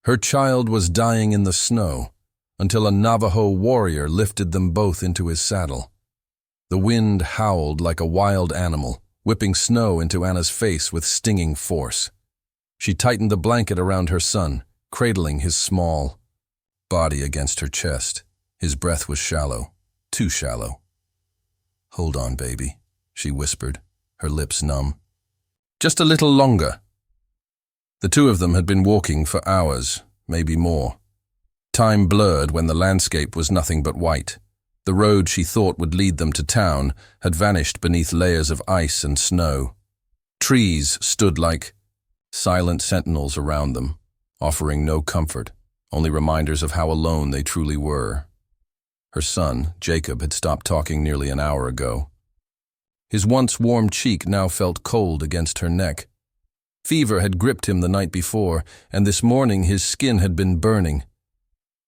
Her child was dying in the snow until a Navajo warrior lifted them both into his saddle. The wind howled like a wild animal, whipping snow into Anna's face with stinging force. She tightened the blanket around her son, cradling his small body against her chest. His breath was shallow, too shallow. "Hold on, baby," she whispered, her lips numb. "Just a little longer." The two of them had been walking for hours, maybe more. Time blurred when the landscape was nothing but white. The road she thought would lead them to town had vanished beneath layers of ice and snow. Trees stood like silent sentinels around them, offering no comfort, only reminders of how alone they truly were. Her son, Jacob, had stopped talking nearly an hour ago. His once warm cheek now felt cold against her neck. Fever had gripped him the night before, and this morning his skin had been burning.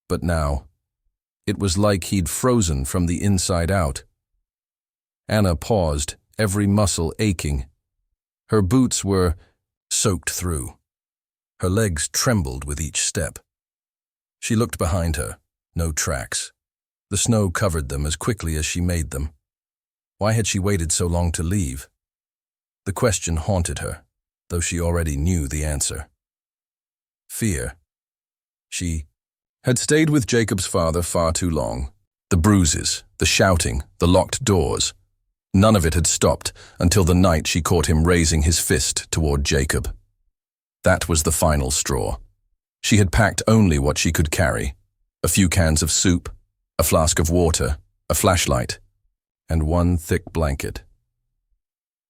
But now, it was like he'd frozen from the inside out. Anna paused, every muscle aching. Her boots were soaked through. Her legs trembled with each step. She looked behind her, no tracks. The snow covered them as quickly as she made them. Why had she waited so long to leave? The question haunted her, though she already knew the answer. Fear. She had stayed with Jacob's father far too long. The bruises, the shouting, the locked doors. None of it had stopped until the night she caught him raising his fist toward Jacob. That was the final straw. She had packed only what she could carry: a few cans of soup, a flask of water, a flashlight, and one thick blanket.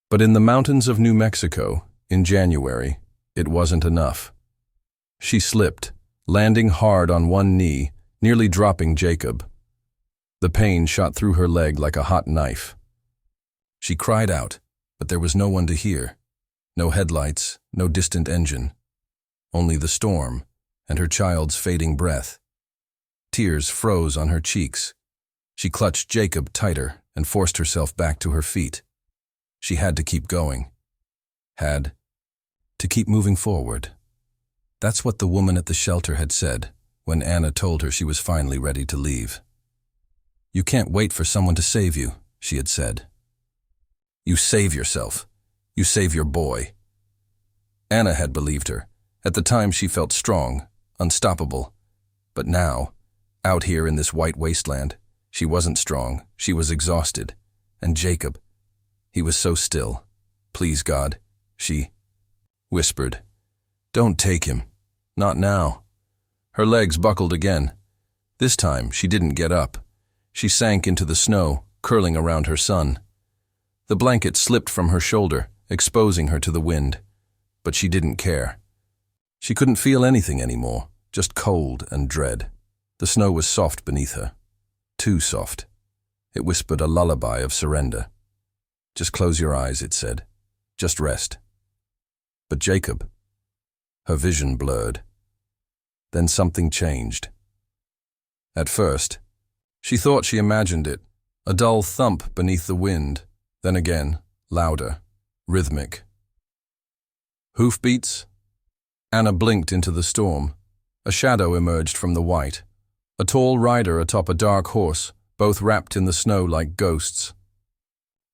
But in the mountains of New Mexico, in January, it wasn't enough. She slipped, landing hard on one knee, nearly dropping Jacob. The pain shot through her leg like a hot knife. She cried out, but there was no one to hear. No headlights, no distant engine. Only the storm and her child's fading breath. Tears froze on her cheeks. She clutched Jacob tighter and forced herself back to her feet. She had to keep going. Had to keep moving forward. That's what the woman at the shelter had said when Anna told her she was finally ready to leave. "You can't wait for someone to save you," she had said. "You save yourself. You save your boy." Anna had believed her. At the time she felt strong, unstoppable. But now, out here in this white wasteland, she wasn't strong, she was exhausted. And Jacob, he was so still. "Please, God," she whispered. "Don't take him. Not now." Her legs buckled again. This time she didn't get up. She sank into the snow, curling around her son. The blanket slipped from her shoulder, exposing her to the wind. But she didn't care. She couldn't feel anything anymore, just cold and dread. The snow was soft beneath her. Too soft. It whispered a lullaby of surrender. "Just close your eyes," it said. "Just rest." But Jacob, her vision blurred. Then something changed. At first, she thought she imagined it, a dull thump beneath the wind, then again, louder, rhythmic. Hoofbeats? Anna blinked into the storm. A shadow emerged from the white. A tall rider atop a dark horse, both wrapped in the snow like ghosts.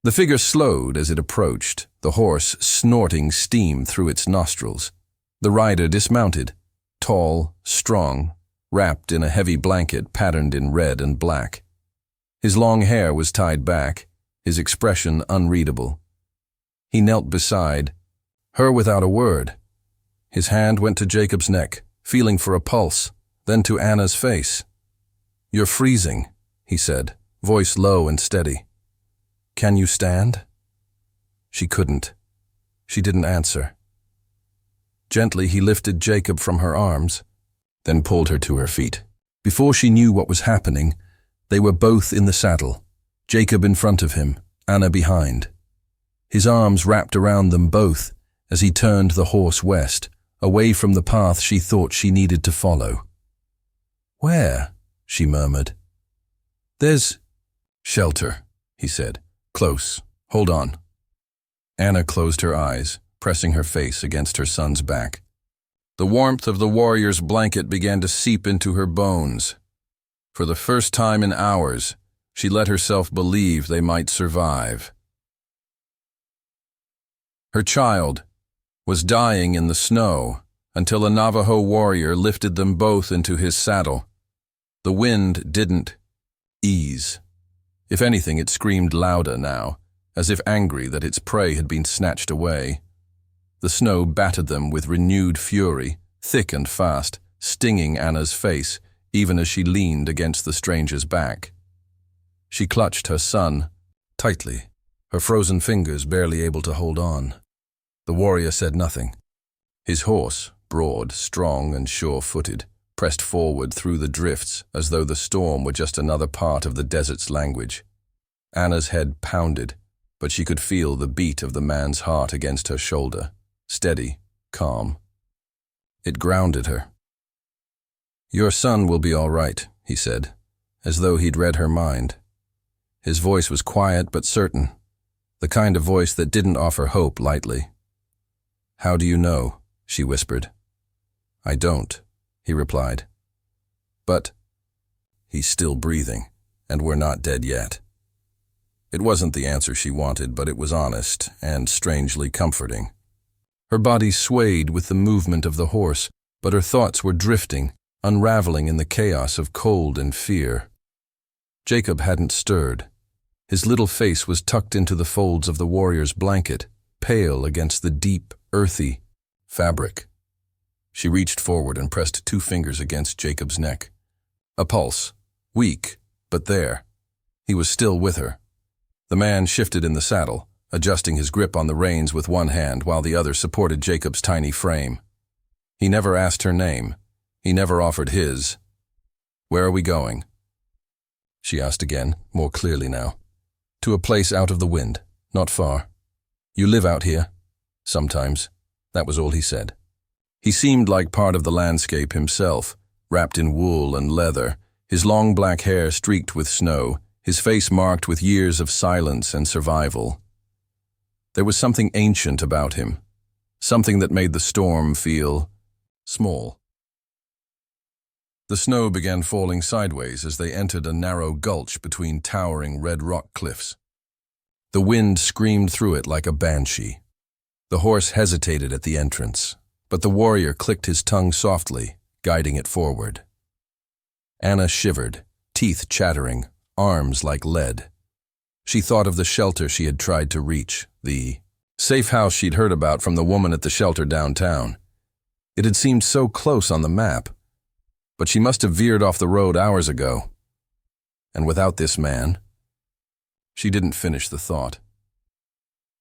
The figure slowed as it approached, the horse snorting steam through its nostrils. The rider dismounted, tall, strong, wrapped in a heavy blanket patterned in red and black. His long hair was tied back, his expression unreadable. He knelt beside her without a word. His hand went to Jacob's neck, feeling for a pulse, then to Anna's face. "You're freezing," he said, voice low and steady. "Can you stand?" She couldn't. She didn't answer. Gently he lifted Jacob from her arms, then pulled her to her feet. Before she knew what was happening, they were both in the saddle, Jacob in front of him, Anna behind. His arms wrapped around them both as he turned the horse west, away from the path she thought she needed to follow. "Where?" she murmured. "There's shelter," he said. "Close. Hold on." Anna closed her eyes, pressing her face against her son's back. The warmth of the warrior's blanket began to seep into her bones. For the first time in hours, she let herself believe they might survive. Her child was dying in the snow until a Navajo warrior lifted them both into his saddle. The wind didn't ease. If anything, it screamed louder now, as if angry that its prey had been snatched away. The snow battered them with renewed fury, thick and fast, stinging Anna's face, even as she leaned against the stranger's back. She clutched her son tightly, her frozen fingers barely able to hold on. The warrior said nothing. His horse, broad, strong, and sure-footed, pressed forward through the drifts as though the storm were just another part of the desert's language. Anna's head pounded, but she could feel the beat of the man's heart against her shoulder, steady, calm. It grounded her. "Your son will be all right," he said, as though he'd read her mind. His voice was quiet but certain, the kind of voice that didn't offer hope lightly. "How do you know?" she whispered. "I don't," he replied. "But he's still breathing, and we're not dead yet." It wasn't the answer she wanted, but it was honest and strangely comforting. Her body swayed with the movement of the horse, but her thoughts were drifting, unraveling in the chaos of cold and fear. Jacob hadn't stirred. His little face was tucked into the folds of the warrior's blanket, pale against the deep, earthy fabric. She reached forward and pressed 2 fingers against Jacob's neck. A pulse, weak, but there. He was still with her. The man shifted in the saddle, adjusting his grip on the reins with one hand while the other supported Jacob's tiny frame. He never asked her name. He never offered his. "Where are we going?" she asked again, more clearly now. "To a place out of the wind, not far. You live out here?" "Sometimes." That was all he said. He seemed like part of the landscape himself, wrapped in wool and leather, his long black hair streaked with snow, his face marked with years of silence and survival. There was something ancient about him, something that made the storm feel small. The snow began falling sideways as they entered a narrow gulch between towering red rock cliffs. The wind screamed through it like a banshee. The horse hesitated at the entrance, but the warrior clicked his tongue softly, guiding it forward. Anna shivered, teeth chattering, arms like lead. She thought of the shelter she had tried to reach, the safe house she'd heard about from the woman at the shelter downtown. It had seemed so close on the map, but she must have veered off the road hours ago. And without this man, she didn't finish the thought.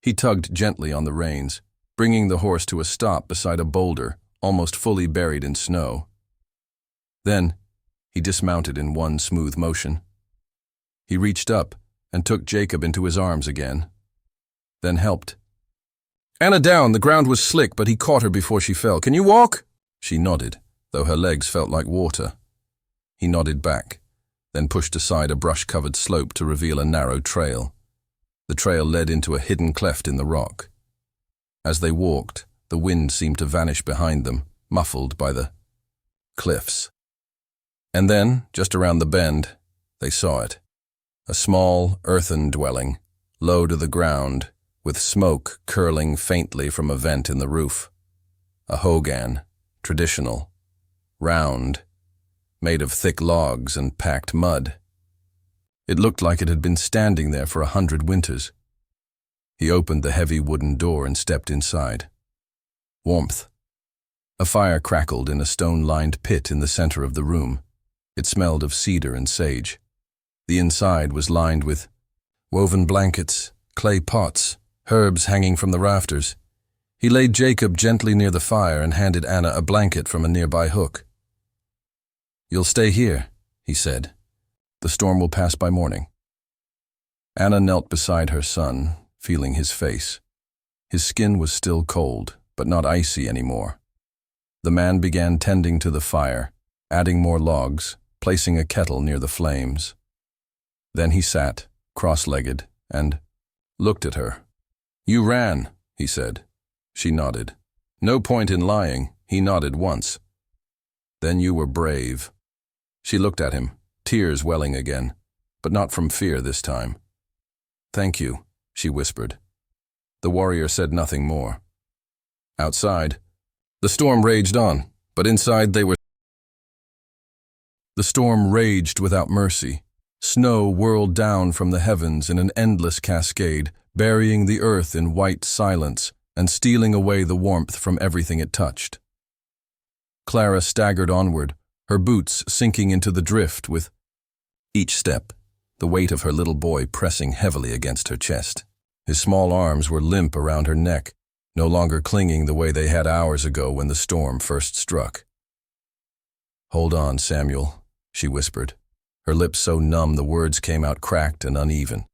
He tugged gently on the reins, bringing the horse to a stop beside a boulder, almost fully buried in snow. Then, he dismounted in one smooth motion. He reached up and took Jacob into his arms again, then helped. "Anna down, the ground was slick, but he caught her before she fell. Can you walk?" She nodded, though her legs felt like water. He nodded back, then pushed aside a brush-covered slope to reveal a narrow trail. The trail led into a hidden cleft in the rock. As they walked, the wind seemed to vanish behind them, muffled by the cliffs. And then, just around the bend, they saw it. A small, earthen dwelling, low to the ground, with smoke curling faintly from a vent in the roof. A hogan, traditional, round, made of thick logs and packed mud. It looked like it had been standing there for 100 winters. He opened the heavy wooden door and stepped inside. Warmth. A fire crackled in a stone-lined pit in the center of the room. It smelled of cedar and sage. The inside was lined with woven blankets, clay pots, herbs hanging from the rafters. He laid Jacob gently near the fire and handed Anna a blanket from a nearby hook. "You'll stay here," he said. "The storm will pass by morning." Anna knelt beside her son, feeling his face. His skin was still cold, but not icy anymore. The man began tending to the fire, adding more logs, placing a kettle near the flames. Then he sat, cross-legged, and looked at her. "You ran," he said. She nodded. "No point in lying," He nodded once. Then you were brave. She looked at him, tears welling again, but not from fear this time. Thank you, she whispered. The warrior said nothing more. Outside, the storm raged on, but inside they were. The storm raged without mercy. Snow whirled down from the heavens in an endless cascade, burying the earth in white silence and stealing away the warmth from everything it touched. Clara staggered onward, her boots sinking into the drift with each step, the weight of her little boy pressing heavily against her chest. His small arms were limp around her neck, no longer clinging the way they had hours ago when the storm first struck. "Hold on, Samuel," she whispered, her lips so numb the words came out cracked and uneven.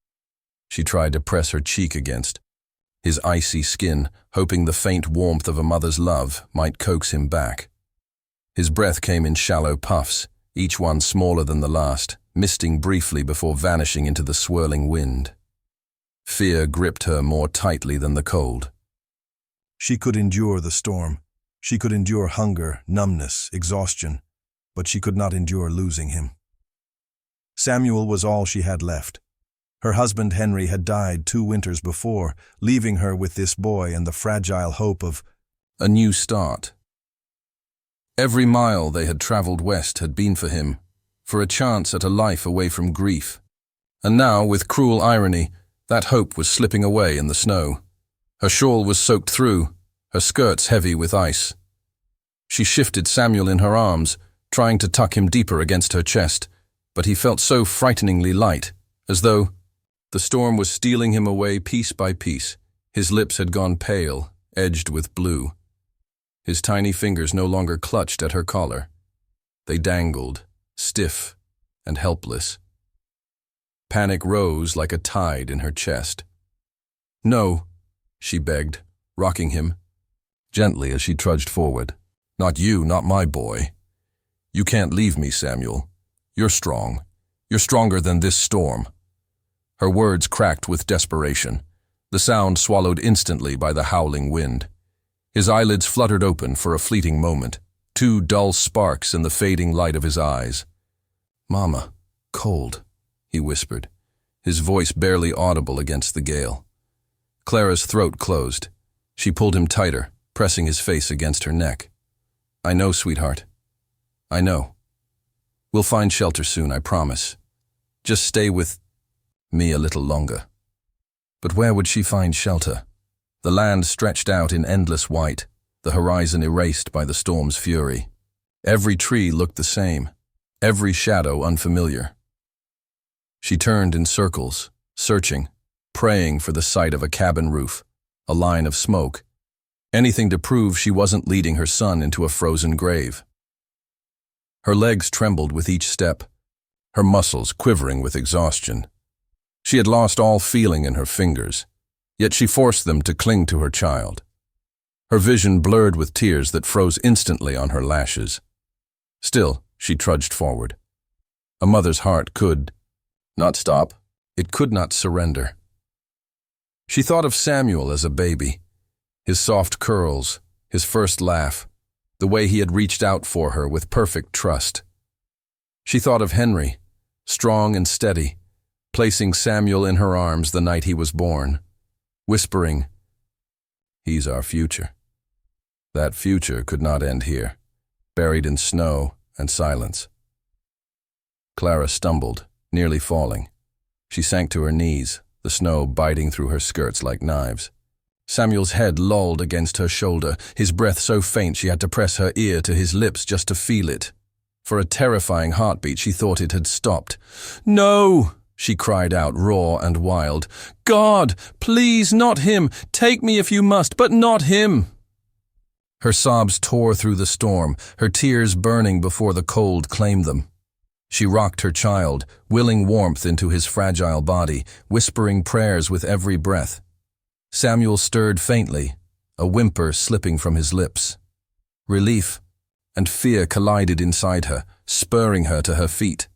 She tried to press her cheek against his icy skin, hoping the faint warmth of a mother's love might coax him back. His breath came in shallow puffs, each one smaller than the last, misting briefly before vanishing into the swirling wind. Fear gripped her more tightly than the cold. She could endure the storm. She could endure hunger, numbness, exhaustion, but she could not endure losing him. Samuel was all she had left. Her husband Henry had died 2 winters before, leaving her with this boy and the fragile hope of a new start. Every mile they had traveled west had been for him, for a chance at a life away from grief. And now, with cruel irony, that hope was slipping away in the snow. Her shawl was soaked through, her skirts heavy with ice. She shifted Samuel in her arms, trying to tuck him deeper against her chest, but he felt so frighteningly light, as though the storm was stealing him away piece by piece. His lips had gone pale, edged with blue. His tiny fingers no longer clutched at her collar. They dangled, stiff and helpless. Panic rose like a tide in her chest. "No," she begged, rocking him gently as she trudged forward. "Not you, not my boy. You can't leave me, Samuel. You're strong. You're stronger than this storm." Her words cracked with desperation, the sound swallowed instantly by the howling wind. His eyelids fluttered open for a fleeting moment, 2 dull sparks in the fading light of his eyes. "Mama, cold," he whispered, his voice barely audible against the gale. Clara's throat closed. She pulled him tighter, pressing his face against her neck. "I know, sweetheart. I know. We'll find shelter soon, I promise. Just stay with me a little longer." But where would she find shelter? The land stretched out in endless white, the horizon erased by the storm's fury. Every tree looked the same, every shadow unfamiliar. She turned in circles, searching, praying for the sight of a cabin roof, a line of smoke, anything to prove she wasn't leading her son into a frozen grave. Her legs trembled with each step, her muscles quivering with exhaustion. She had lost all feeling in her fingers, yet she forced them to cling to her child. Her vision blurred with tears that froze instantly on her lashes. Still, she trudged forward. A mother's heart could not stop. It could not surrender. She thought of Samuel as a baby, his soft curls, his first laugh, the way he had reached out for her with perfect trust. She thought of Henry, strong and steady, placing Samuel in her arms the night he was born, whispering, "He's our future." That future could not end here, buried in snow and silence. Clara stumbled, nearly falling. She sank to her knees, the snow biting through her skirts like knives. Samuel's head lolled against her shoulder, his breath so faint she had to press her ear to his lips just to feel it. For a terrifying heartbeat, she thought it had stopped. "No!" she cried out, raw and wild. "God, please, not him! Take me if you must, but not him!" Her sobs tore through the storm, her tears burning before the cold claimed them. She rocked her child, willing warmth into his fragile body, whispering prayers with every breath. Samuel stirred faintly, a whimper slipping from his lips. Relief and fear collided inside her, spurring her to her feet.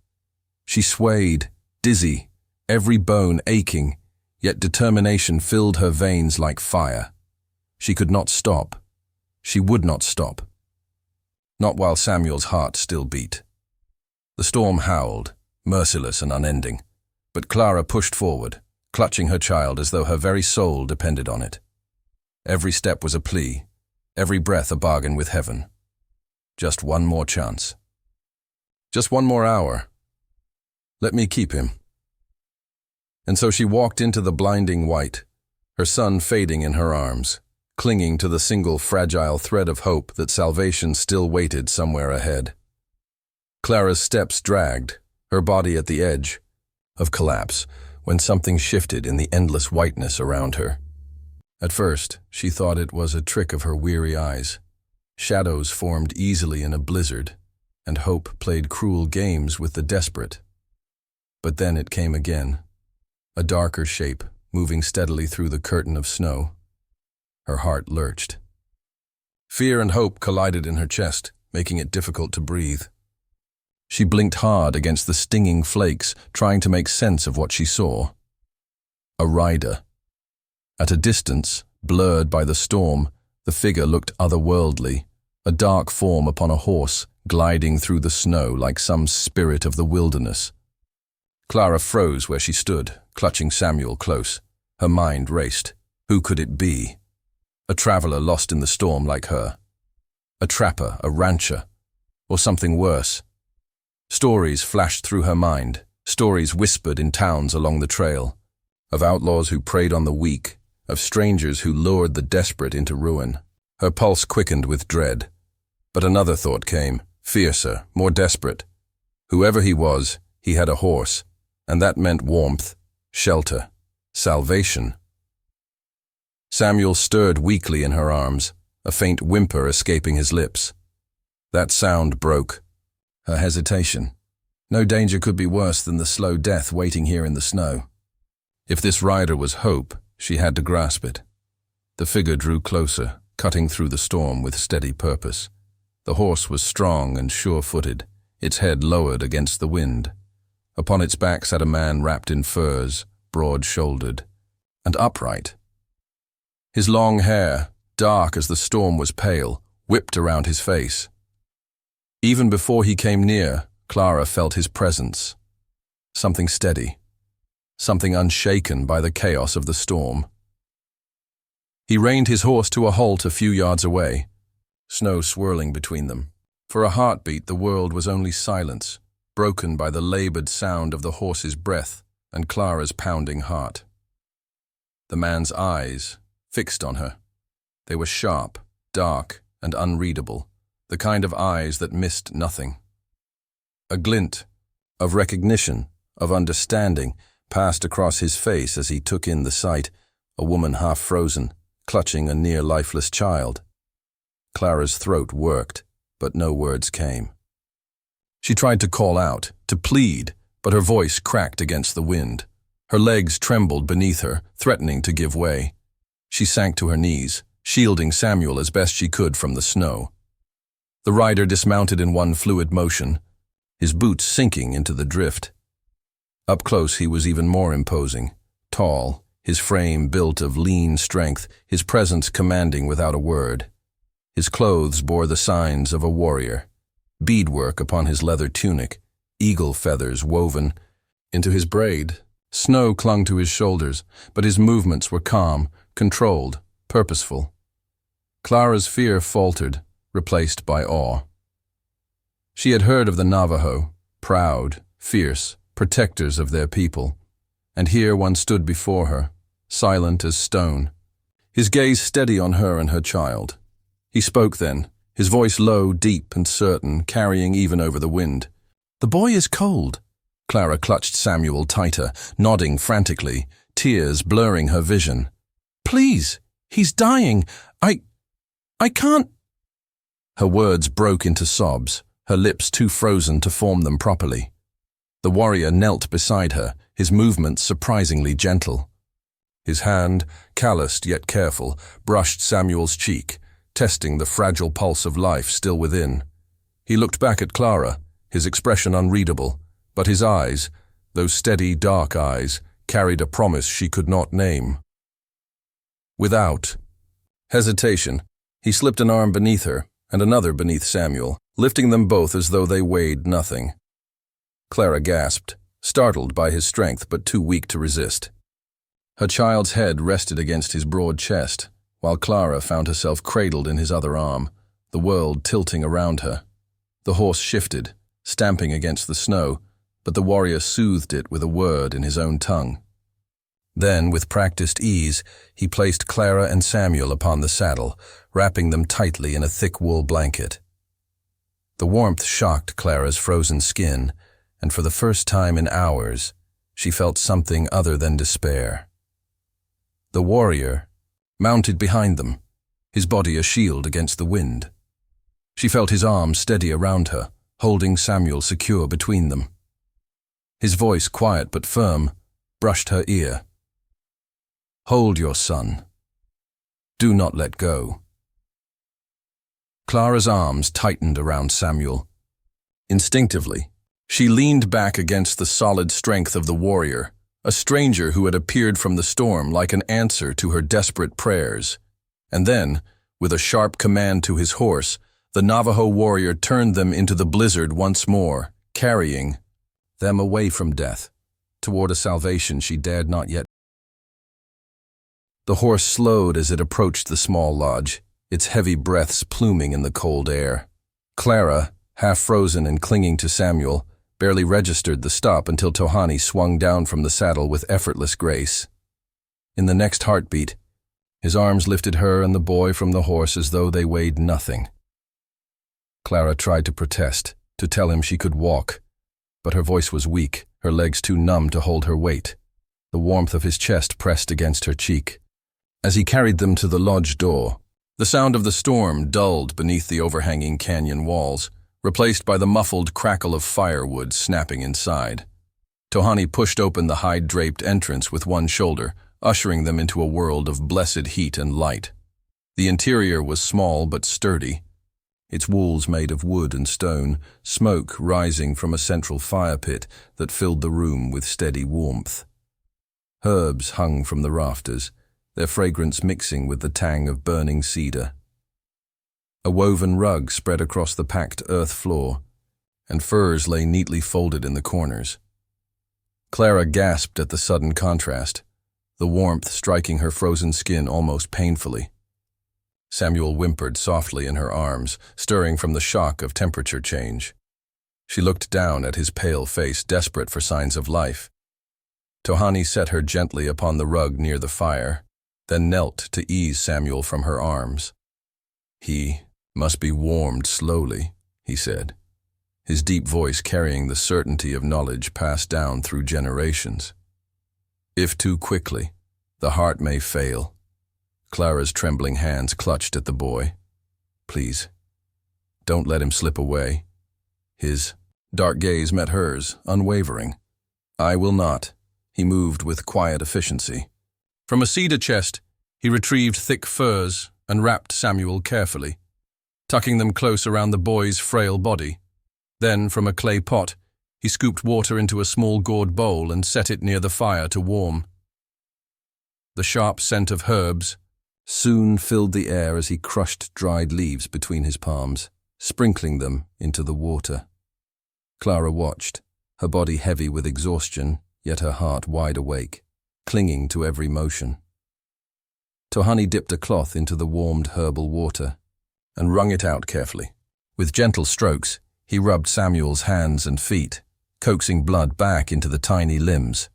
She swayed, dizzy, every bone aching, yet determination filled her veins like fire. She could not stop. She would not stop. not while Samuel's heart still beat. The storm howled, merciless and unending, but Clara pushed forward, clutching her child as though her very soul depended on it. Every step was a plea, every breath a bargain with heaven. Just one more chance. Just one more hour. Let me keep him. And so she walked into the blinding white, her son fading in her arms, clinging to the single fragile thread of hope that salvation still waited somewhere ahead. Clara's steps dragged, her body at the edge of collapse, when something shifted in the endless whiteness around her. At first, she thought it was a trick of her weary eyes. Shadows formed easily in a blizzard, and hope played cruel games with the desperate. But then it came again, a darker shape moving steadily through the curtain of snow. Her heart lurched. Fear and hope collided in her chest, making it difficult to breathe. She blinked hard against the stinging flakes, trying to make sense of what she saw. A rider. At a distance, blurred by the storm, the figure looked otherworldly, a dark form upon a horse, gliding through the snow like some spirit of the wilderness. Clara froze where she stood, clutching Samuel close. Her mind raced. Who could it be? A traveler lost in the storm like her. A trapper, a rancher, or something worse. Stories flashed through her mind, stories whispered in towns along the trail, of outlaws who preyed on the weak, of strangers who lured the desperate into ruin. Her pulse quickened with dread. But another thought came, fiercer, more desperate. Whoever he was, he had a horse, and that meant warmth, shelter, salvation. Samuel stirred weakly in her arms, a faint whimper escaping his lips. That sound broke her hesitation. No danger could be worse than the slow death waiting here in the snow. If this rider was hope, she had to grasp it. The figure drew closer, cutting through the storm with steady purpose. The horse was strong and sure-footed, its head lowered against the wind. Upon its back sat a man wrapped in furs, broad-shouldered, and upright. His long hair, dark as the storm was pale, whipped around his face. Even before he came near, Clara felt his presence. Something steady, something unshaken by the chaos of the storm. He reined his horse to a halt a few yards away, snow swirling between them. For a heartbeat, the world was only silence, broken by the labored sound of the horse's breath and Clara's pounding heart. The man's eyes, fixed on her. They were sharp, dark, and unreadable, the kind of eyes that missed nothing. A glint of recognition, of understanding, passed across his face as he took in the sight, a woman half frozen, clutching a near-lifeless child. Clara's throat worked, but no words came. She tried to call out, to plead, but her voice cracked against the wind. Her legs trembled beneath her, threatening to give way. She sank to her knees, shielding Samuel as best she could from the snow. The rider dismounted in one fluid motion, his boots sinking into the drift. Up close he was even more imposing, tall, his frame built of lean strength, his presence commanding without a word. His clothes bore the signs of a warrior, beadwork upon his leather tunic, eagle feathers woven into his braid. Snow clung to his shoulders, but his movements were calm, controlled, purposeful. Clara's fear faltered, replaced by awe. She had heard of the Navajo, proud, fierce, protectors of their people, and here one stood before her, silent as stone, his gaze steady on her and her child. He spoke then, his voice low, deep, and certain, carrying even over the wind. "The boy is cold." Clara clutched Samuel tighter, nodding frantically, tears blurring her vision. "Please, he's dying. I can't—" Her words broke into sobs, her lips too frozen to form them properly. The warrior knelt beside her, his movements surprisingly gentle. His hand, calloused yet careful, brushed Samuel's cheek, testing the fragile pulse of life still within. He looked back at Clara, his expression unreadable, but his eyes, those steady, dark eyes, carried a promise she could not name. Without hesitation, he slipped an arm beneath her and another beneath Samuel, lifting them both as though they weighed nothing. Clara gasped, startled by his strength but too weak to resist. Her child's head rested against his broad chest, while Clara found herself cradled in his other arm, the world tilting around her. The horse shifted, stamping against the snow, but the warrior soothed it with a word in his own tongue. Then, with practiced ease, he placed Clara and Samuel upon the saddle, wrapping them tightly in a thick wool blanket. The warmth shocked Clara's frozen skin, and for the first time in hours, she felt something other than despair. The warrior mounted behind them, his body a shield against the wind. She felt his arms steady around her, holding Samuel secure between them. His voice, quiet but firm, brushed her ear. "Hold your son. Do not let go." Clara's arms tightened around Samuel. Instinctively, she leaned back against the solid strength of the warrior, a stranger who had appeared from the storm like an answer to her desperate prayers. And then, with a sharp command to his horse, the Navajo warrior turned them into the blizzard once more, carrying them away from death, toward a salvation she dared not yet. The horse slowed as it approached the small lodge, its heavy breaths pluming in the cold air. Clara, half frozen and clinging to Samuel, barely registered the stop until Tohani swung down from the saddle with effortless grace. In the next heartbeat, his arms lifted her and the boy from the horse as though they weighed nothing. Clara tried to protest, to tell him she could walk, but her voice was weak, her legs too numb to hold her weight. The warmth of his chest pressed against her cheek. As he carried them to the lodge door, the sound of the storm dulled beneath the overhanging canyon walls, replaced by the muffled crackle of firewood snapping inside. Tohani pushed open the hide-draped entrance with one shoulder, ushering them into a world of blessed heat and light. The interior was small but sturdy, its walls made of wood and stone, smoke rising from a central fire pit that filled the room with steady warmth. Herbs hung from the rafters, their fragrance mixing with the tang of burning cedar. A woven rug spread across the packed earth floor, and furs lay neatly folded in the corners. Clara gasped at the sudden contrast, the warmth striking her frozen skin almost painfully. Samuel whimpered softly in her arms, stirring from the shock of temperature change. She looked down at his pale face, desperate for signs of life. Tohani set her gently upon the rug near the fire, then knelt to ease Samuel from her arms. "He must be warmed slowly," he said, his deep voice carrying the certainty of knowledge passed down through generations. "If too quickly, the heart may fail." Clara's trembling hands clutched at the boy. "Please, don't let him slip away." His dark gaze met hers, unwavering. "I will not." He moved with quiet efficiency. From a cedar chest, he retrieved thick furs and wrapped Samuel carefully, tucking them close around the boy's frail body. Then, from a clay pot, he scooped water into a small gourd bowl and set it near the fire to warm. The sharp scent of herbs soon filled the air as he crushed dried leaves between his palms, sprinkling them into the water. Clara watched, her body heavy with exhaustion, yet her heart wide awake, clinging to every motion. Tohani dipped a cloth into the warmed herbal water and wrung it out carefully. With gentle strokes, he rubbed Samuel's hands and feet, coaxing blood back into the tiny limbs.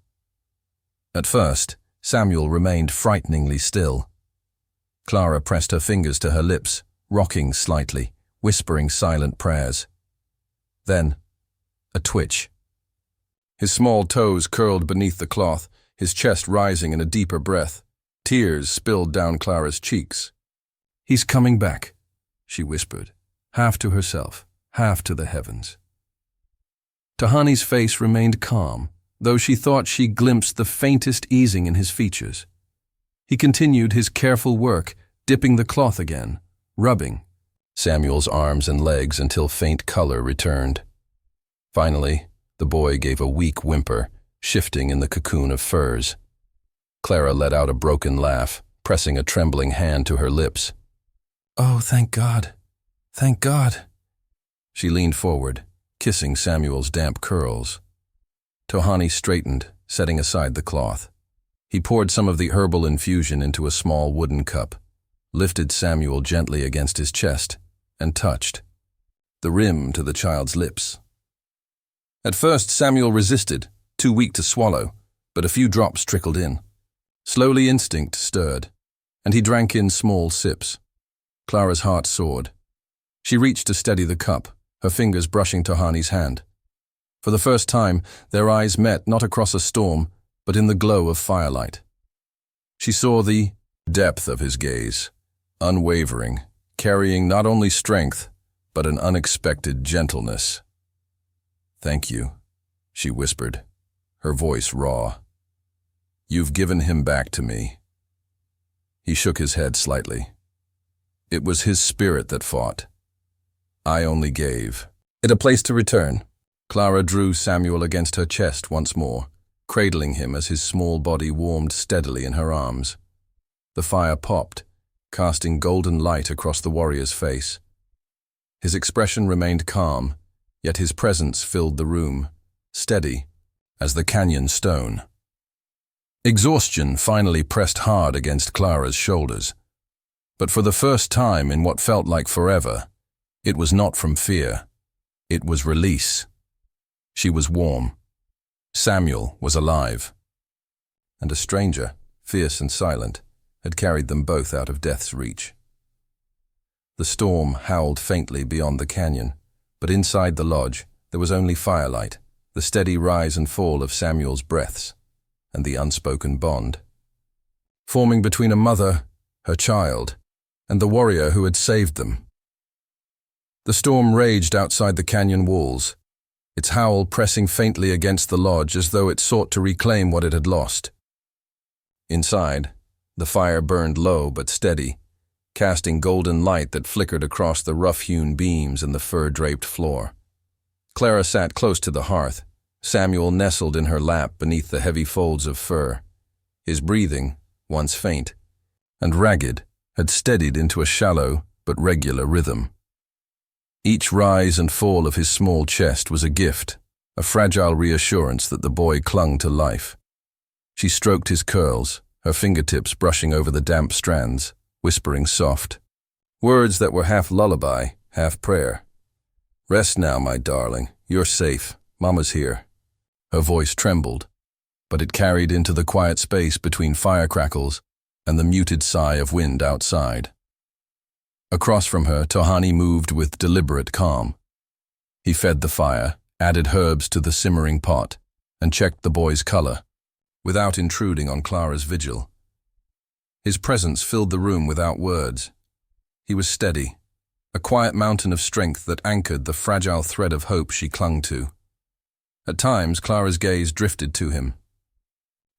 At first, Samuel remained frighteningly still. Clara pressed her fingers to her lips, rocking slightly, whispering silent prayers. Then, a twitch. His small toes curled beneath the cloth, his chest rising in a deeper breath. Tears spilled down Clara's cheeks. "He's coming back," she whispered, half to herself, half to the heavens. Tohani's face remained calm, though she thought she glimpsed the faintest easing in his features. He continued his careful work, dipping the cloth again, rubbing Samuel's arms and legs until faint color returned. Finally, the boy gave a weak whimper, shifting in the cocoon of furs. Clara let out a broken laugh, pressing a trembling hand to her lips. "Oh, thank God. Thank God," She leaned forward, kissing Samuel's damp curls. Tohani straightened, setting aside the cloth. He poured some of the herbal infusion into a small wooden cup, lifted Samuel gently against his chest, and touched the rim to the child's lips. At first, Samuel resisted, too weak to swallow, but a few drops trickled in. Slowly, instinct stirred, and he drank in small sips. Clara's heart soared. She reached to steady the cup, her fingers brushing Tohani's hand. For the first time, their eyes met not across a storm, but in the glow of firelight. She saw the depth of his gaze, unwavering, carrying not only strength, but an unexpected gentleness. "Thank you," she whispered, her voice raw. "You've given him back to me." He shook his head slightly. "It was his spirit that fought. I only gave it a place to return." Clara drew Samuel against her chest once more, cradling him as his small body warmed steadily in her arms. The fire popped, casting golden light across the warrior's face. His expression remained calm, yet his presence filled the room, steady as the canyon stone. Exhaustion finally pressed hard against Clara's shoulders. But for the first time in what felt like forever, it was not from fear. It was release. She was warm. Samuel was alive. And a stranger, fierce and silent, had carried them both out of death's reach. The storm howled faintly beyond the canyon, but inside the lodge there was only firelight, the steady rise and fall of Samuel's breaths, and the unspoken bond, forming between a mother, her child, and the warrior who had saved them. The storm raged outside the canyon walls, its howl pressing faintly against the lodge as though it sought to reclaim what it had lost. Inside, the fire burned low but steady, casting golden light that flickered across the rough-hewn beams and the fur-draped floor. Clara sat close to the hearth, Samuel nestled in her lap beneath the heavy folds of fur. His breathing, once faint and ragged, had steadied into a shallow but regular rhythm. Each rise and fall of his small chest was a gift, a fragile reassurance that the boy clung to life. She stroked his curls, her fingertips brushing over the damp strands, whispering soft words that were half lullaby, half prayer. "Rest now, my darling. You're safe. Mama's here." Her voice trembled, but it carried into the quiet space between fire crackles and the muted sigh of wind outside. Across from her, Tohani moved with deliberate calm. He fed the fire, added herbs to the simmering pot, and checked the boy's color, without intruding on Clara's vigil. His presence filled the room without words. He was steady, a quiet mountain of strength that anchored the fragile thread of hope she clung to. At times, Clara's gaze drifted to him.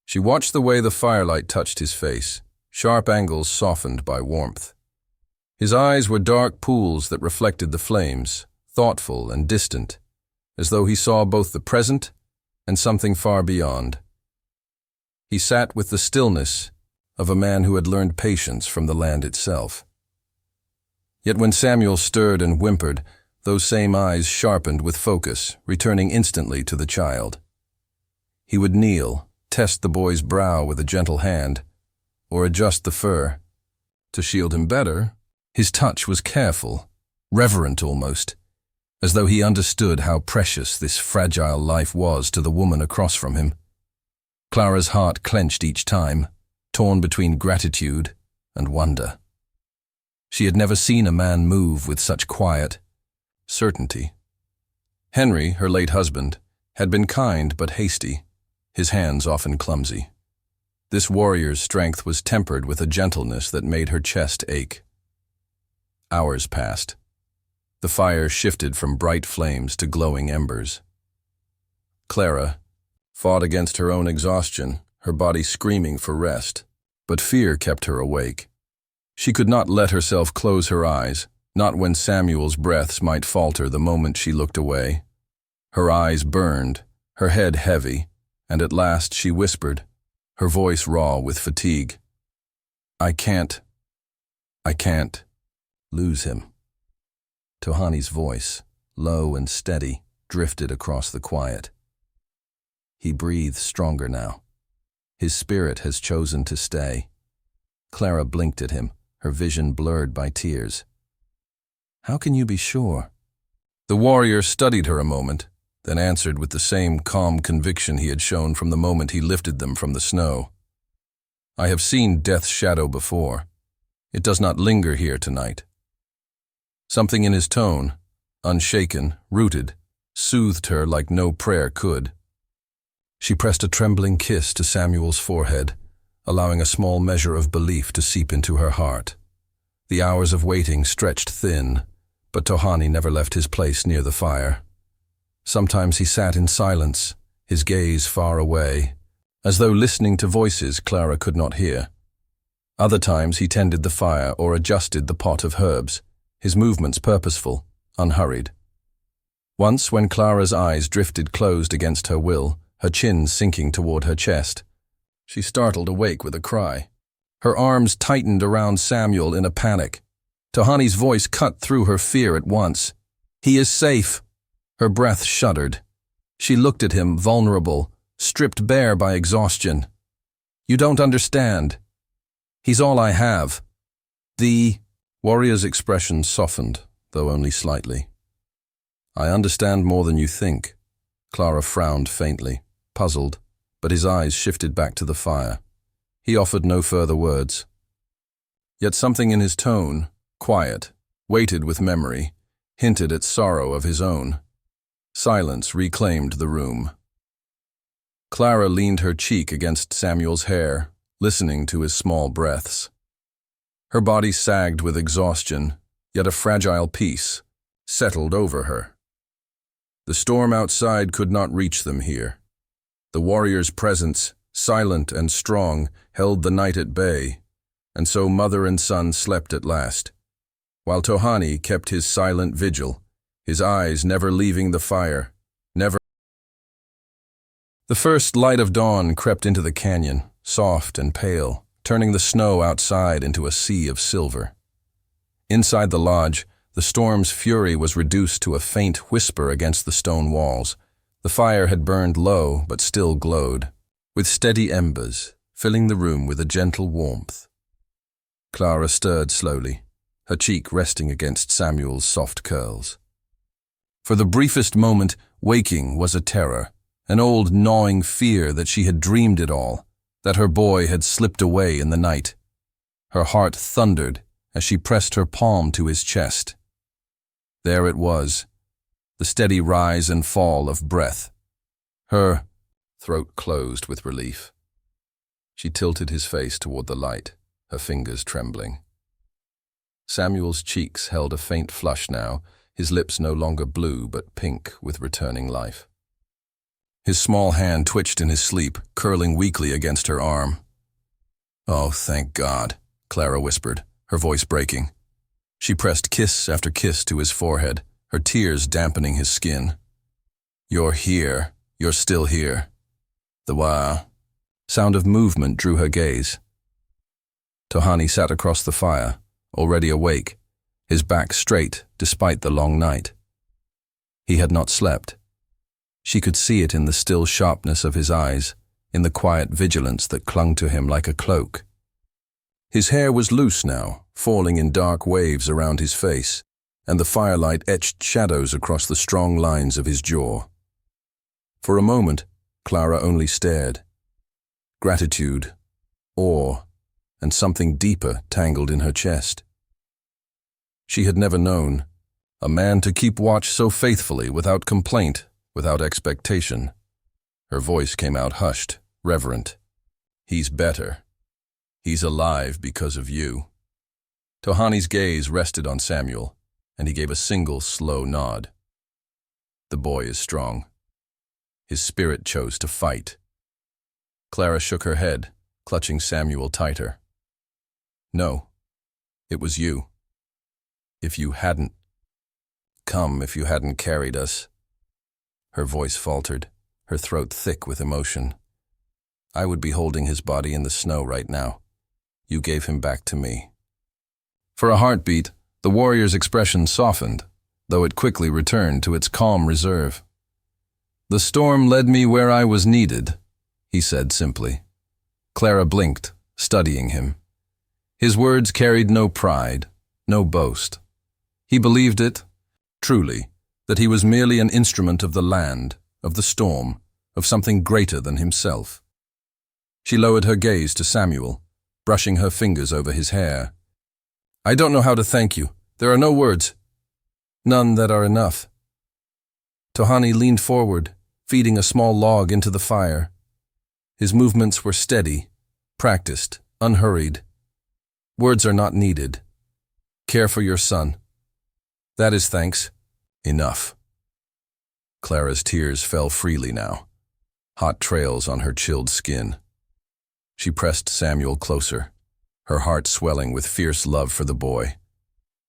She watched the way the firelight touched his face, sharp angles softened by warmth. His eyes were dark pools that reflected the flames, thoughtful and distant, as though he saw both the present and something far beyond. He sat with the stillness of a man who had learned patience from the land itself. Yet when Samuel stirred and whimpered, those same eyes sharpened with focus, returning instantly to the child. He would kneel, test the boy's brow with a gentle hand, or adjust the fur. To shield him better, his touch was careful, reverent almost, as though he understood how precious this fragile life was to the woman across from him. Clara's heart clenched each time, torn between gratitude and wonder. She had never seen a man move with such quiet certainty. Henry, her late husband, had been kind but hasty, his hands often clumsy. This warrior's strength was tempered with a gentleness that made her chest ache. Hours passed. The fire shifted from bright flames to glowing embers. Clara fought against her own exhaustion, her body screaming for rest, but fear kept her awake. She could not let herself close her eyes, not when Samuel's breaths might falter the moment she looked away. Her eyes burned, her head heavy, and at last she whispered, her voice raw with fatigue, I can't lose him." Tohani's voice, low and steady, drifted across the quiet. He breathed stronger now. His spirit has chosen to stay. Clara blinked at him, her vision blurred by tears. "How can you be sure?" The warrior studied her a moment, then answered with the same calm conviction he had shown from the moment he lifted them from the snow. "I have seen death's shadow before. It does not linger here tonight." Something in his tone, unshaken, rooted, soothed her like no prayer could. She pressed a trembling kiss to Samuel's forehead, allowing a small measure of belief to seep into her heart. The hours of waiting stretched thin, but Tohani never left his place near the fire. Sometimes he sat in silence, his gaze far away, as though listening to voices Clara could not hear. Other times he tended the fire or adjusted the pot of herbs, his movements purposeful, unhurried. Once, when Clara's eyes drifted closed against her will, her chin sinking toward her chest, she startled awake with a cry. Her arms tightened around Samuel in a panic. Tohani's voice cut through her fear at once. "He is safe." Her breath shuddered. She looked at him, vulnerable, stripped bare by exhaustion. "You don't understand. He's all I have." The warrior's expression softened, though only slightly. "I understand more than you think." Clara frowned faintly, puzzled, but his eyes shifted back to the fire. He offered no further words. Yet something in his tone, quiet, weighted with memory, hinted at sorrow of his own. Silence reclaimed the room. Clara leaned her cheek against Samuel's hair, listening to his small breaths. Her body sagged with exhaustion, yet a fragile peace settled over her. The storm outside could not reach them here. The warrior's presence, silent and strong, held the night at bay, and so mother and son slept at last, while Tohani kept his silent vigil, his eyes never leaving the fire, never. The first light of dawn crept into the canyon, soft and pale, turning the snow outside into a sea of silver. Inside the lodge, the storm's fury was reduced to a faint whisper against the stone walls. The fire had burned low, but still glowed, with steady embers, filling the room with a gentle warmth. Clara stirred slowly, her cheek resting against Samuel's soft curls. For the briefest moment, waking was a terror, an old gnawing fear that she had dreamed it all, that her boy had slipped away in the night. Her heart thundered as she pressed her palm to his chest. There it was, the steady rise and fall of breath. Her throat closed with relief. She tilted his face toward the light, her fingers trembling. Samuel's cheeks held a faint flush now, his lips no longer blue but pink with returning life. His small hand twitched in his sleep, curling weakly against her arm. "Oh, thank God," Clara whispered, her voice breaking. She pressed kiss after kiss to his forehead, her tears dampening his skin. "You're here. You're still here." The sound of movement drew her gaze. Tohani sat across the fire, already awake, his back straight despite the long night. He had not slept. She could see it in the still sharpness of his eyes, in the quiet vigilance that clung to him like a cloak. His hair was loose now, falling in dark waves around his face, and the firelight etched shadows across the strong lines of his jaw. For a moment, Clara only stared. Gratitude, awe, and something deeper tangled in her chest. She had never known a man to keep watch so faithfully, without complaint, without expectation. Her voice came out hushed, reverent. "He's better. He's alive because of you." Tohani's gaze rested on Samuel, and he gave a single slow nod. "The boy is strong. His spirit chose to fight." Clara shook her head, clutching Samuel tighter. "No, it was you. If you hadn't carried us." Her voice faltered, her throat thick with emotion. "I would be holding his body in the snow right now. You gave him back to me." For a heartbeat, the warrior's expression softened, though it quickly returned to its calm reserve. "The storm led me where I was needed," he said simply. Clara blinked, studying him. His words carried no pride, no boast. He believed it, truly, that he was merely an instrument of the land, of the storm, of something greater than himself. She lowered her gaze to Samuel, brushing her fingers over his hair. "I don't know how to thank you. There are no words. None that are enough." Tohani leaned forward, feeding a small log into the fire. His movements were steady, practiced, unhurried. "Words are not needed. Care for your son. That is thanks. Enough." Clara's tears fell freely now, hot trails on her chilled skin. She pressed Samuel closer, her heart swelling with fierce love for the boy,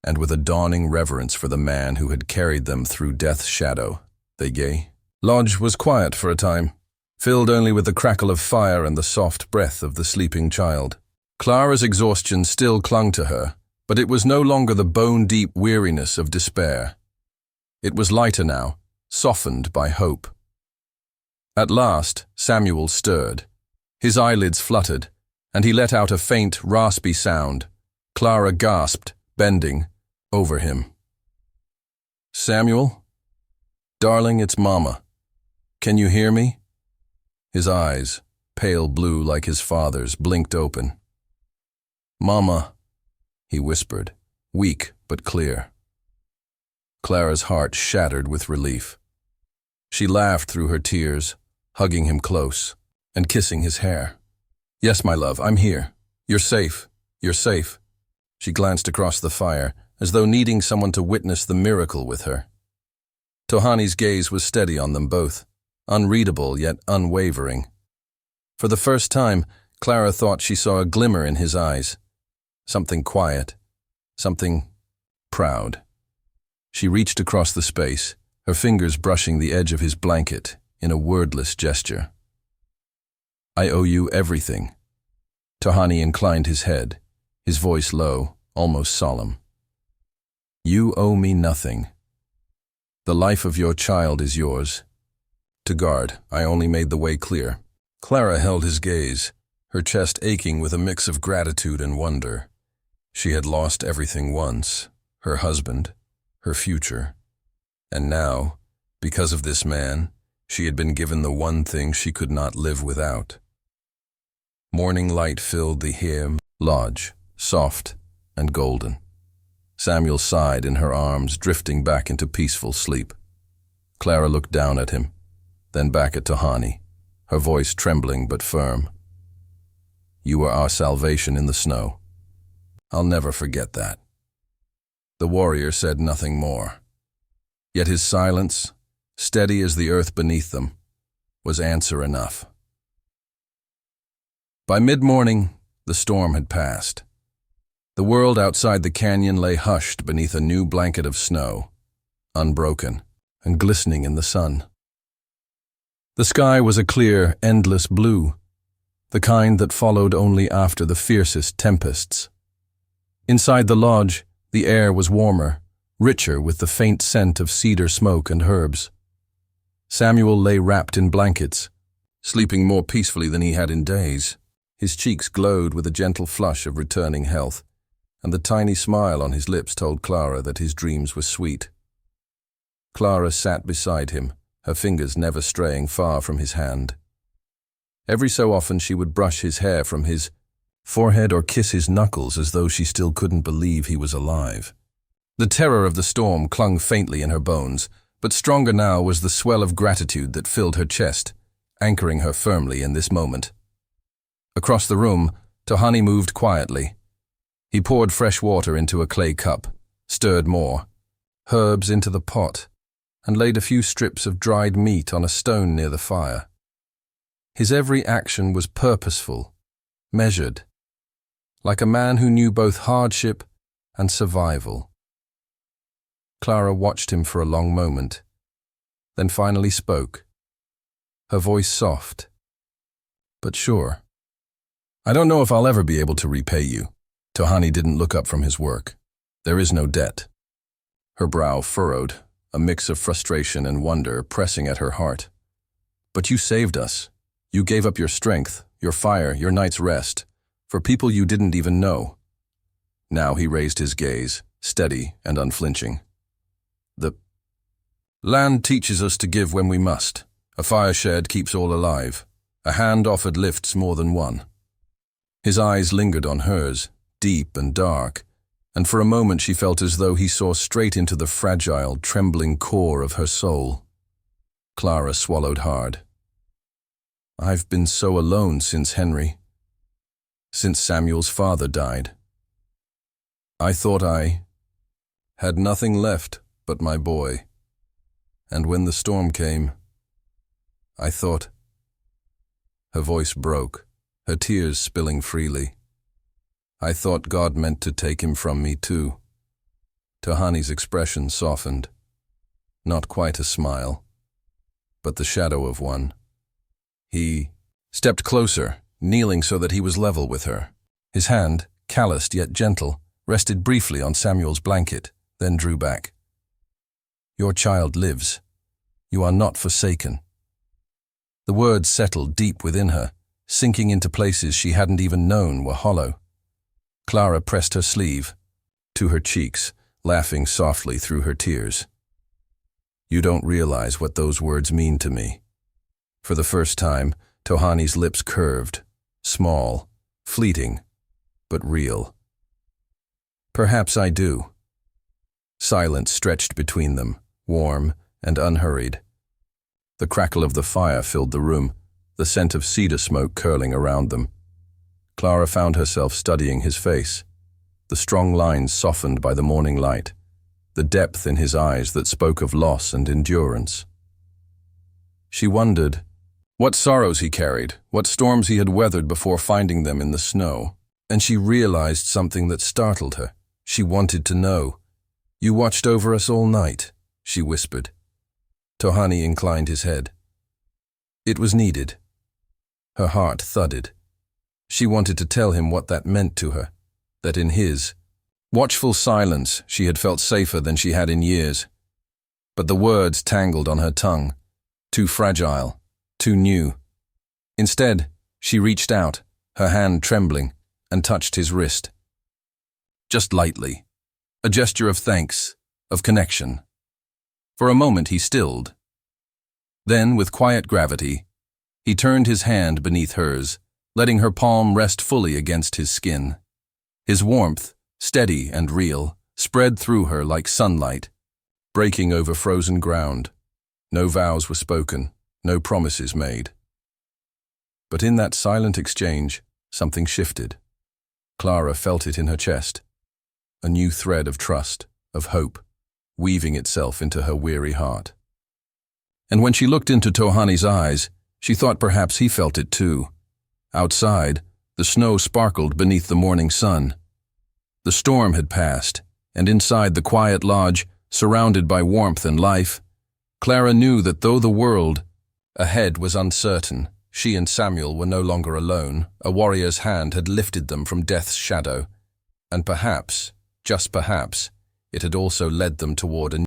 and with a dawning reverence for the man who had carried them through death's shadow. The lodge was quiet for a time, filled only with the crackle of fire and the soft breath of the sleeping child. Clara's exhaustion still clung to her, but it was no longer the bone-deep weariness of despair. It was lighter now, softened by hope. At last, Samuel stirred. His eyelids fluttered, and he let out a faint, raspy sound. Clara gasped, bending over him. "Samuel? Darling, it's Mama. Can you hear me?" His eyes, pale blue like his father's, blinked open. "Mama," he whispered, weak but clear. Clara's heart shattered with relief. She laughed through her tears, hugging him close and kissing his hair. "Yes, my love, I'm here. You're safe. You're safe." She glanced across the fire, as though needing someone to witness the miracle with her. Tohani's gaze was steady on them both, unreadable yet unwavering. For the first time, Clara thought she saw a glimmer in his eyes. Something quiet, something proud. She reached across the space, her fingers brushing the edge of his blanket in a wordless gesture. "I owe you everything." Tohani inclined his head, his voice low, almost solemn. "You owe me nothing. The life of your child is yours. To guard, I only made the way clear." Clara held his gaze, her chest aching with a mix of gratitude and wonder. She had lost everything once, her husband, her future, and now, because of this man, she had been given the one thing she could not live without. Morning light filled the lodge, soft and golden. Samuel sighed in her arms, drifting back into peaceful sleep. Clara looked down at him, then back at Tohani, her voice trembling but firm. "You were our salvation in the snow. I'll never forget that." The warrior said nothing more. Yet his silence, steady as the earth beneath them, was answer enough. By mid-morning, the storm had passed. The world outside the canyon lay hushed beneath a new blanket of snow, unbroken and glistening in the sun. The sky was a clear, endless blue, the kind that followed only after the fiercest tempests. Inside the lodge, the air was warmer, richer with the faint scent of cedar smoke and herbs. Samuel lay wrapped in blankets, sleeping more peacefully than he had in days. His cheeks glowed with a gentle flush of returning health, and the tiny smile on his lips told Clara that his dreams were sweet. Clara sat beside him, her fingers never straying far from his hand. Every so often she would brush his hair from his forehead or kiss his knuckles as though she still couldn't believe he was alive. The terror of the storm clung faintly in her bones, but stronger now was the swell of gratitude that filled her chest, anchoring her firmly in this moment. Across the room, Tohani moved quietly. He poured fresh water into a clay cup, stirred more, herbs into the pot, and laid a few strips of dried meat on a stone near the fire. His every action was purposeful, measured, like a man who knew both hardship and survival. Clara watched him for a long moment, then finally spoke, her voice soft, but sure. "I don't know if I'll ever be able to repay you." Tohani didn't look up from his work. "There is no debt." her brow furrowed, a mix of frustration and wonder pressing at her heart. "But you saved us. You gave up your strength, your fire, your night's rest, for people you didn't even know." Now he raised his gaze, steady and unflinching. "The land teaches us to give when we must. A fire shared keeps all alive. A hand offered lifts more than one." His eyes lingered on hers, deep and dark, and for a moment she felt as though he saw straight into the fragile, trembling core of her soul. Clara swallowed hard. "I've been so alone since Samuel's father died. I thought I had nothing left but my boy. And when the storm came, I thought..." Her voice broke, her tears spilling freely. "I thought God meant to take him from me too." Tohani's expression softened. Not quite a smile, but the shadow of one. He stepped closer, kneeling so that he was level with her. His hand, calloused yet gentle, rested briefly on Samuel's blanket, then drew back. "Your child lives. You are not forsaken." The words settled deep within her, sinking into places she hadn't even known were hollow. Clara pressed her sleeve to her cheeks, laughing softly through her tears. "You don't realize what those words mean to me." For the first time, Tohani's lips curved, small, fleeting, but real. "Perhaps I do." Silence stretched between them, warm and unhurried. The crackle of the fire filled the room, the scent of cedar smoke curling around them. Clara found herself studying his face, the strong lines softened by the morning light, the depth in his eyes that spoke of loss and endurance. She wondered what sorrows he carried, what storms he had weathered before finding them in the snow, and she realized something that startled her. She wanted to know. "You watched over us all night," she whispered. Tohani inclined his head. It was needed. Her heart thudded. She wanted to tell him what that meant to her, that in his watchful silence she had felt safer than she had in years. But the words tangled on her tongue, too fragile, too new. Instead, she reached out, her hand trembling, and touched his wrist. Just lightly, a gesture of thanks, of connection. For a moment he stilled. Then, with quiet gravity, he turned his hand beneath hers, letting her palm rest fully against his skin. His warmth, steady and real, spread through her like sunlight, breaking over frozen ground. No vows were spoken, no promises made. But in that silent exchange, something shifted. Clara felt it in her chest, a new thread of trust, of hope, weaving itself into her weary heart. And when she looked into Tohani's eyes, she thought perhaps he felt it too. Outside, the snow sparkled beneath the morning sun. The storm had passed, and inside the quiet lodge, surrounded by warmth and life, Clara knew that though the world ahead was uncertain, she and Samuel were no longer alone. A warrior's hand had lifted them from death's shadow, and perhaps, just perhaps, it had also led them toward a